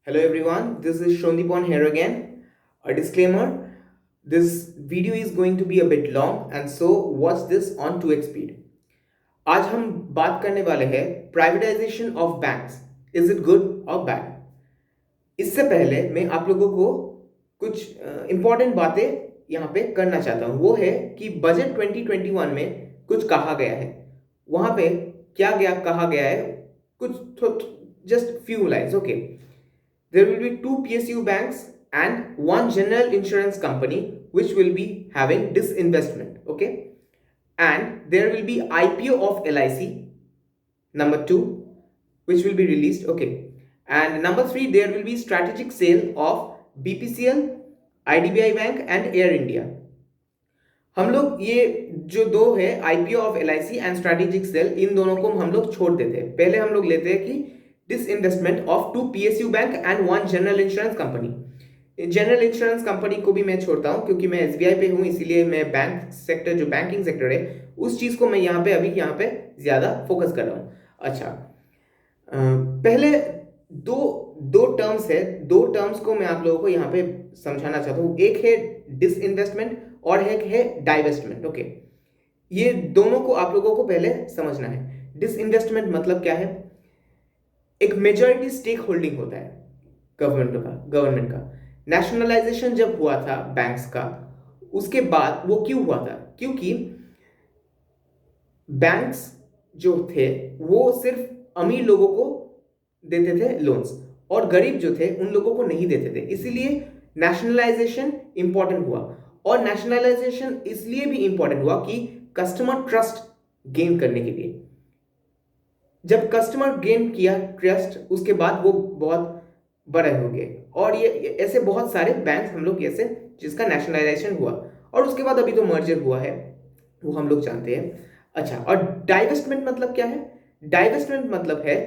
Hello everyone, this is Shondipon here again. A disclaimer, this video is going to be a bit long and so watch this on 2x speed. आज हम बात करने वाले हैं privatisation of banks. Is it good और bad? इससे पहले मैं आप लोगों को कुछ इंपॉर्टेंट बातें यहाँ पे करना चाहता हूँ. वो है कि बजट 2021 में कुछ कहा गया है. वहाँ पे क्या गया कहा गया है, कुछ just few lines. Okay, there will be two PSU banks and one general insurance company which will be having disinvestment. Okay, and there will be IPO of LIC, number 2, which will be released. Okay, and number 3, there will be strategic sale of BPCL, IDBI Bank and Air India. हम लोग ये जो दो है IPO of LIC and strategic sale, इन दोनों को हम लोग छोड़ देते हैं. पहले हम लोग लेते हैं कि disinvestment of 2 PSU bank and 1 general insurance company. General insurance company को भी मैं छोड़ता हूं क्योंकि मैं एसबीआई पे हूं, इसीलिए मैं बैंक सेक्टर, जो बैंकिंग सेक्टर है, उस चीज को मैं यहाँ पे ज्यादा फोकस कर रहा हूँ. अच्छा, पहले दो दो टर्म्स है. दो टर्म्स को मैं आप लोगों को यहाँ पे समझाना चाहता हूँ. एक है डिसइन्वेस्टमेंट और एक है डाइवेस्टमेंट. ओके, ये दोनों को आप लोगों को पहले समझना है. डिसइन्वेस्टमेंट मतलब क्या है? एक मेजॉरिटी स्टेक होल्डिंग होता है गवर्नमेंट का. नेशनलाइजेशन जब हुआ था बैंक्स का, उसके बाद वो क्यों हुआ था? क्योंकि बैंक्स जो थे वो सिर्फ अमीर लोगों को देते थे लोन्स, और गरीब जो थे उन लोगों को नहीं देते थे. इसीलिए नेशनलाइजेशन इंपॉर्टेंट हुआ. और नेशनलाइजेशन इसलिए भी इंपॉर्टेंट हुआ कि कस्टमर ट्रस्ट गेन करने के लिए. जब कस्टमर गेन किया ट्रस्ट, उसके बाद वो बहुत बड़े हो गए. और ये ऐसे बहुत सारे बैंक हम लोग ऐसे जिसका नेशनलाइजेशन हुआ, और उसके बाद अभी तो मर्जर हुआ है, वो हम लोग जानते हैं. अच्छा, और डाइवेस्टमेंट मतलब क्या है? डाइवेस्टमेंट मतलब है,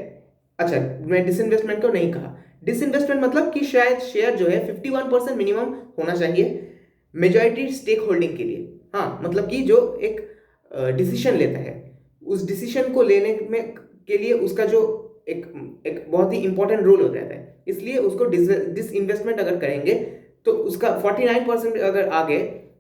अच्छा मैं डिसइन्वेस्टमेंट को नहीं कहा. डिसइन्वेस्टमेंट मतलब कि शायद शेयर जो है 51% मिनिमम होना चाहिए मेजॉरिटी स्टेक होल्डिंग के लिए. हाँ, मतलब कि जो एक डिसीजन लेता है, उस डिसीजन को लेने में के लिए उसका जो एक एक बहुत ही इंपॉर्टेंट रोल हो जाता है. इसलिए उसको डिसइन्वेस्टमेंट अगर करेंगे तो उसका 49% अगर आ गए,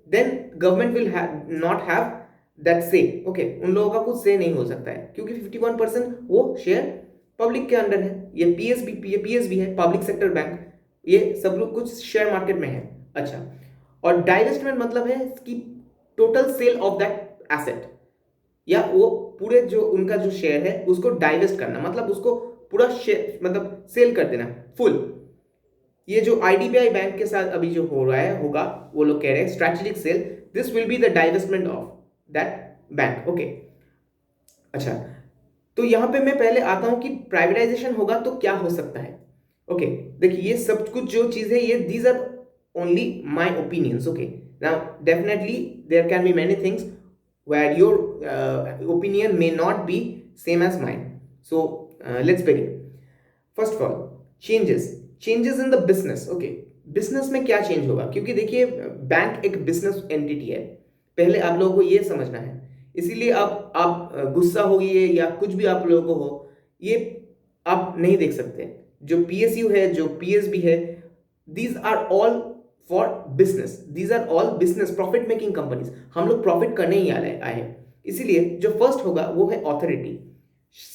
then government will not have that say. Okay, उन लोगों का कुछ से नहीं हो सकता है क्योंकि 51% वो शेयर पब्लिक के अंडर है. ये पीएसबी है, पब्लिक सेक्टर बैंक. ये सब लोग कुछ शेयर मार्केट में है. अच्छा, और डाइवेस्टमेंट मतलब है कि total sale of that asset, या वो पूरे जो उनका जो शेयर है उसको डाइवेस्ट करना, मतलब उसको पूरा शेयर मतलब सेल कर देना फुल. ये जो आईडीबीआई बैंक के साथ अभी जो हो रहा है होगा, वो लोग कह रहे हैं strategic cell, this will be the divestment of that bank. Okay, अच्छा, तो यहां पे मैं पहले आता हूं कि प्राइवेटाइजेशन होगा तो क्या हो सकता है. ओके, देखिए ये सब कुछ जो चीज है, ये these are only my opinions. Okay, now definitely there can be many things where your opinion may not be same as mine. So let's begin. First of all, changes in the business. Okay, business में क्या change होगा? क्योंकि देखिए bank एक business entity है, पहले आप लोगों को ये समझना है. इसीलिए आप गुस्सा होगी या कुछ भी आप लोगों को हो, ये आप नहीं देख सकते. जो पीएसयू है, जो पीएसबी है, these are all for business. These are all business profit making companies. हम लोग प्रॉफिट करने ही आए हैं. इसीलिए जो फर्स्ट होगा वो है ऑथोरिटी.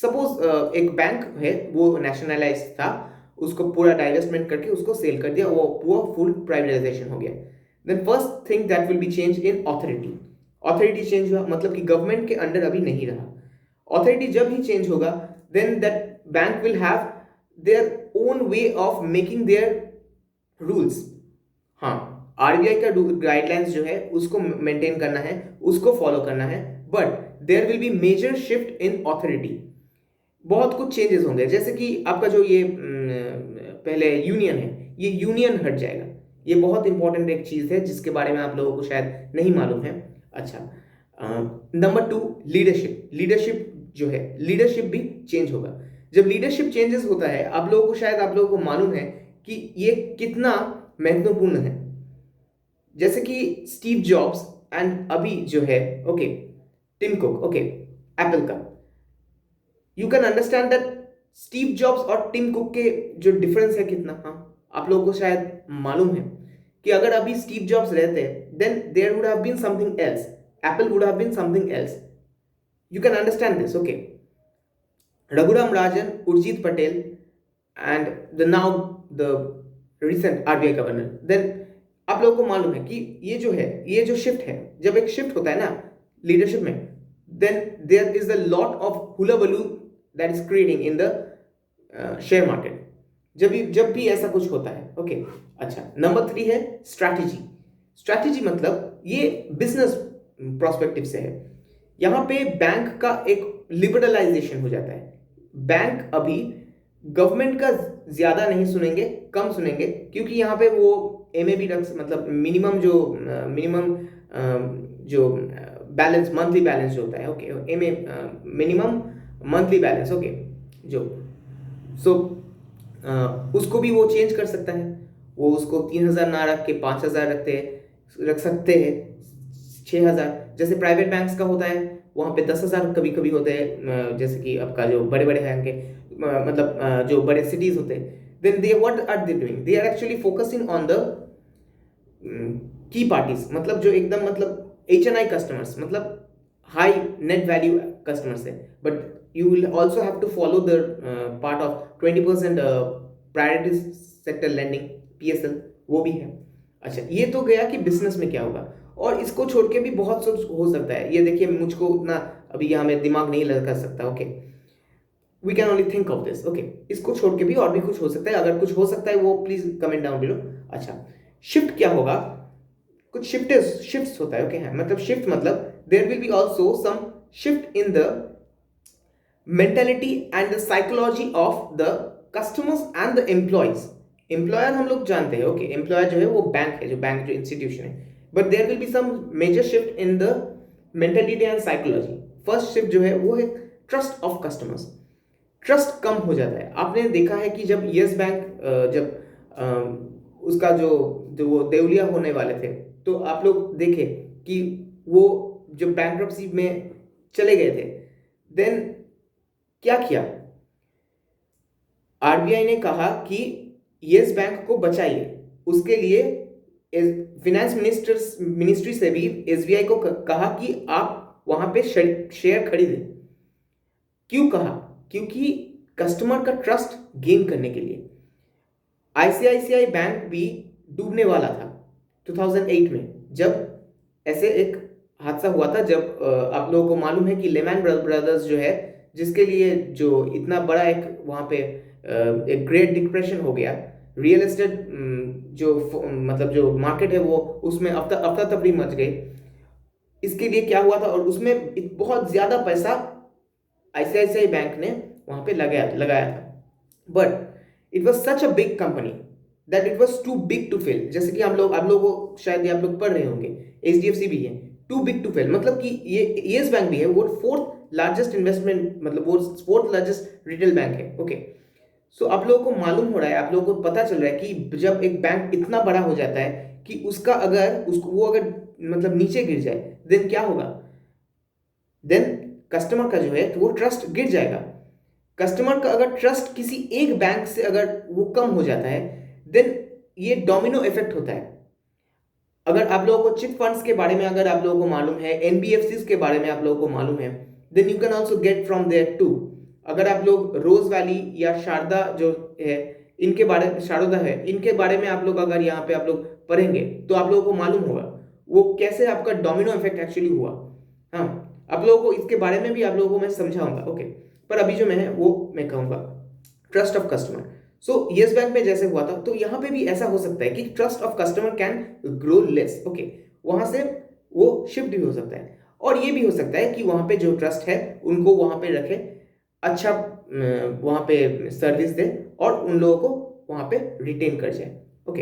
सपोज एक बैंक है, वो नेशनलाइज था, उसको पूरा डाइवेस्टमेंट करके उसको सेल कर दिया, वो पूरा फुल प्राइवेटाइजेशन हो गया. Then first thing that will be change in authority. Authority change हुआ मतलब कि गवर्नमेंट के अंडर अभी नहीं रहा. ऑथोरिटी जब ही चेंज होगा, then that bank will have their own way of making their rules. हाँ, आरबीआई का गाइडलाइंस जो है उसको मेंटेन करना है, उसको फॉलो करना है, but there will be major shift in authority. बहुत कुछ चेंजेस होंगे, जैसे कि आपका जो ये पहले यूनियन है, ये यूनियन हट जाएगा. ये बहुत इंपॉर्टेंट एक चीज है जिसके बारे में आप लोगों को शायद नहीं मालूम है. अच्छा, नंबर 2, लीडरशिप. लीडरशिप जो है, लीडरशिप भी चेंज होगा. जब लीडरशिप चेंजेस होता है, आप लोगों को शायद आप लोगों को मालूम है कि ये कितना महत्वपूर्ण है. जैसे कि स्टीव जॉब्स एंड अभी जो है, okay, Tim Cook, okay, Apple का, you can understand that Steve Jobs और टिम कुक के जो डिफरेंस है कितना, हाँ आप लोगों को शायद मालूम है कि अगर अभी स्टीव जॉब्स रहते then there would have been something else, Apple would have been something else. You can understand this, okay. Raghuram Rajan, Urjit Patel and the now the recent RBI governor, then आप लोगों को मालूम है कि ये जो है, ये जो शिफ्ट है, जब एक शिफ्ट होता है ना लीडरशिप में, then there is a lot of hullabaloo that is creating in the share market. जब भी ऐसा कुछ होता है, ओके. अच्छा, नंबर 3 है स्ट्रैटेजी. स्ट्रैटेजी मतलब ये बिजनेस प्रोस्पेक्टिव से है. यहां पे बैंक का एक लिबरलाइजेशन हो जाता है. बैंक अभी गवर्नमेंट का ज्यादा नहीं सुनेंगे, कम सुनेंगे, क्योंकि यहाँ पे वो एमएबी रख, मतलब मिनिमम जो बैलेंस, मंथली बैलेंस जो होता है, okay, MA minimum monthly balance, okay, जो सो उसको भी वो चेंज कर सकता है. वो उसको 3,000 ना रख के 5,000 रख सकते हैं, 6,000, जैसे प्राइवेट बैंक्स का होता है वहाँ पे 10,000 कभी कभी होते हैं. जैसे कि आपका जो बड़े बड़े बैंक है, मतलब जो बड़े सिटीज होते हैं, then they what are they doing, they are actually focusing on the key parties, मतलब जो एकदम मतलब HNI कस्टमर्स, मतलब हाई नेट वैल्यू कस्टमर्स है. But you will also have to follow the part of 20% priority sector lending, PSL, वो भी है. अच्छा, ये तो गया कि बिजनेस में क्या होगा, और इसको छोड़ के भी बहुत कुछ हो सकता है. ये देखिए, मुझको उतना अभी यहाँ में दिमाग नहीं लगा सकता, okay. We can only think of this, okay. इसको छोड़ के भी और भी कुछ हो सकता है. अगर कुछ हो सकता है वो प्लीज कमेंट डाउन बिलो. अच्छा, शिफ्ट क्या होगा, कुछ शिफ्ट होता है, ओके, है मतलब शिफ्ट मतलब there will be also some shift in the mentality and the psychology of the customers and the employees. Employer हम लोग जानते हैं, ओके, एम्प्लॉयर जो है वो बैंक है, जो बैंक जो इंस्टीट्यूशन है. But there will be some major shift in the mentality and psychology. First shift जो है वो है ट्रस्ट ऑफ कस्टमर्स. ट्रस्ट कम हो जाता है. आपने देखा है कि जब यस बैंक जब उसका जो वो देवलिया होने वाले थे, तो आप लोग देखे कि वो जो बैंक्रप्सी में चले गए थे, देन क्या किया, आरबीआई ने कहा कि यस बैंक को बचाइए. उसके लिए फिनेंस मिनिस्ट्री से भी एसबीआई को कहा कि आप वहां पे शेयर खरीदें. क्यों कहा, क्योंकि कस्टमर का ट्रस्ट गेन करने के लिए. आईसीआईसीआई बैंक भी डूबने वाला था 2008 में, जब ऐसे एक हादसा हुआ था. जब आप लोगों को मालूम है कि लेमैन ब्रदर्स जो है, जिसके लिए जो इतना बड़ा एक वहां पे एक ग्रेट डिप्रेशन हो गया, रियल एस्टेट जो मतलब जो मार्केट है वो, उसमें अफरा तफरी मच गई. इसके लिए क्या हुआ था, और उसमें बहुत ज्यादा पैसा आईसीआईसीआई बैंक ने वहां पे लगाया था. But it was such a big company that it was too big to fail. जैसे कि आप लोगों को शायद आप लोग पढ़ रहे होंगे, एचडीएफसी भी है, टू बिग टू फेल, मतलब कि ये येस बैंक भी है, वो फोर्थ लार्जेस्ट इन्वेस्टमेंट, मतलब वो फोर्थ लार्जेस्ट रिटेल बैंक है, ओके. सो आप लोगों को मालूम हो रहा है, आप लोगों को पता चल रहा है कि जब एक बैंक इतना बड़ा हो जाता है कि उसका अगर वो अगर मतलब नीचे गिर जाए, देन क्या होगा, देन कस्टमर का जो है तो वो ट्रस्ट गिर जाएगा. कस्टमर का अगर ट्रस्ट किसी एक बैंक से अगर वो कम हो जाता है, देन ये डोमिनो इफेक्ट होता है. अगर आप लोगों को चिट फंड्स के बारे में अगर आप लोगों को मालूम है, एनबीएफसीज के बारे में आप लोगों को मालूम है, then you can also get from there too. अगर आप लोग रोज वैली या शारदा जो है, इनके बारे में, शारदा है, इनके बारे में आप लोग अगर यहाँ पे आप लोग पढ़ेंगे तो आप लोगों को मालूम होगा वो कैसे आपका डोमिनो इफेक्ट एक्चुअली हुआ. हाँ, आप लोगों को इसके बारे में भी आप लोगों को मैं समझाऊंगा, ओके. पर अभी जो मैं है वो मैं कहूंगा trust of customer. So yes bank में जैसे हुआ था, तो यहाँ पे भी ऐसा हो सकता है कि trust of customer can grow less, okay. वहां से वो शिफ्ट भी हो सकता है, और ये भी हो सकता है कि वहां पे जो ट्रस्ट है उनको वहां पे रखे, अच्छा वहां पे सर्विस दे, और उन लोगों को वहां पे रिटेन कर जाए, ओके.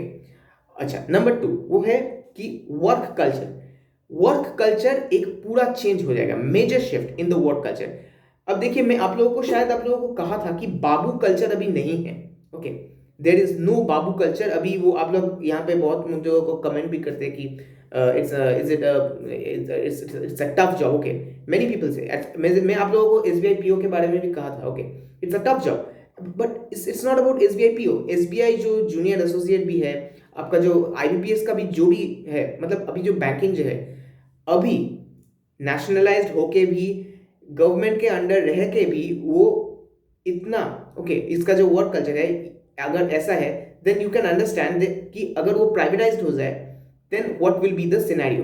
अच्छा, नंबर 2 वो है कि वर्क कल्चर. वर्क कल्चर एक पूरा चेंज हो जाएगा, major shift in the work culture. अब देखिए, मैं आप लोगों को शायद आप लोगों को कहा था कि बाबू कल्चर अभी नहीं है, okay. There is no babu culture अभी. वो आप लोग यहाँ पे बहुत मुझे को कमेंट भी करते हैं कि it's a tough job, okay. Many people से मैं आप लोगों को एसबीआई पीओ के बारे में भी कहा था, okay. It's a tough job. But it's not about SBI PO. SBI जो जूनियर एसोसिएट भी है, आपका जो आईबीपीएस का भी जो भी है, मतलब अभी जो बैंकिंग जो है, अभी नेशनलाइज्ड होके भी, गवर्नमेंट के अंडर रह के भी वो इतना, ओके, इसका जो वर्क कल्चर है अगर ऐसा है, देन यू कैन अंडरस्टैंड कि अगर वो प्राइवेटाइज्ड हो जाए, then what will be the scenario.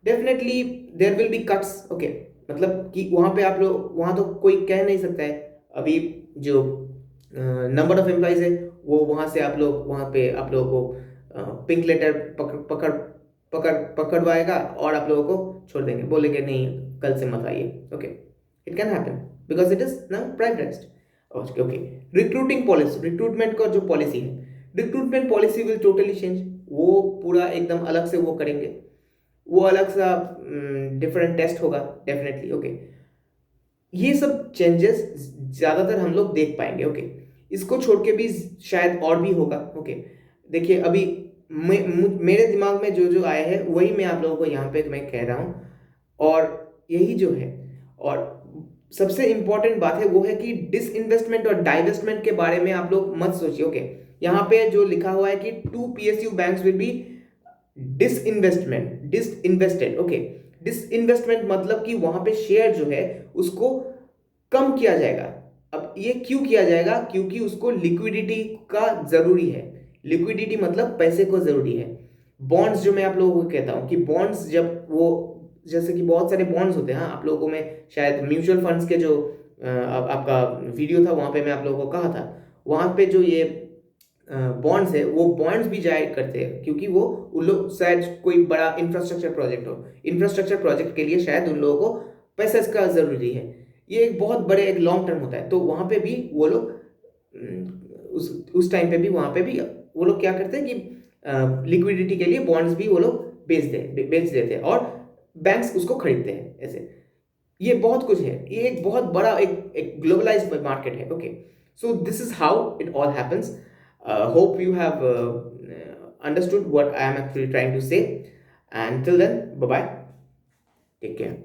Definitely there will be cuts, okay, मतलब कि वहां पे आप लोग, वहां तो कोई कह नहीं सकता है अभी जो नंबर ऑफ एम्प्लॉइज है, वो वहां से आप लोग, वहां पे आप लोगों को पिंक लेटर पकड़वाएगा और आप लोगों को छोड़ देंगे, बोलेंगे नहीं कल से मत आइए। Okay, it can happen because it is now privatised. Okay okay. Recruiting policy, recruitment का जो पॉलिसी है, recruitment policy will totally change. वो पूरा एकदम अलग से वो करेंगे, वो अलग सा डिफरेंट टेस्ट होगा डेफिनेटली। ओके, ये सब चेंजेस ज्यादातर हम लोग देख पाएंगे। ओके, इसको छोड़ के भी शायद और भी होगा। ओके, देखिए अभी मेरे दिमाग में जो जो आया है वही मैं आप लोगों को यहाँ पे मैं कह रहा हूँ, और यही जो है। और सबसे इंपॉर्टेंट बात है वो है कि डिसइन्वेस्टमेंट और डाइवेस्टमेंट के बारे में आप लोग मत सोचिए। ओके, यहाँ पे जो लिखा हुआ है कि 2 PSU banks will be disinvested. Okay, disinvestment मतलब कि वहां पे शेयर जो है उसको कम किया जाएगा। अब ये क्यों किया जाएगा? क्योंकि उसको लिक्विडिटी का जरूरी है। लिक्विडिटी मतलब पैसे को जरूरी है। बॉन्ड्स जो मैं आप लोगों को कहता हूं कि बॉन्ड्स जब वो, जैसे कि बहुत सारे बॉन्ड्स होते हैं, हाँ, आप लोगों में शायद म्यूचुअल फंड्स के जो आपका वीडियो था वहां पे मैं आप लोगों को कहा था, वहां पे जो ये बॉन्ड्स है वो बॉन्ड्स भी जारी करते हैं, क्योंकि वो उन लोग शायद कोई बड़ा इंफ्रास्ट्रक्चर प्रोजेक्ट हो, इंफ्रास्ट्रक्चर प्रोजेक्ट के लिए शायद उन लोगों को पैसा इसका जरूरी है। ये एक बहुत बड़े एक लॉन्ग टर्म होता है, तो वहां पे भी वो लोग उस टाइम पे भी वहां पे भी वो लोग क्या करते हैं कि लिक्विडिटी के लिए बॉन्ड्स भी वो लोग बेच देते हैं और बैंक्स उसको खरीदते हैं ऐसे। ये बहुत कुछ है, ये एक बहुत बड़ा एक ग्लोबलाइज्ड मार्केट है। Okay, so this is how it all happens. Hope you have understood what I am actually trying to say, and till then, bye bye, take care.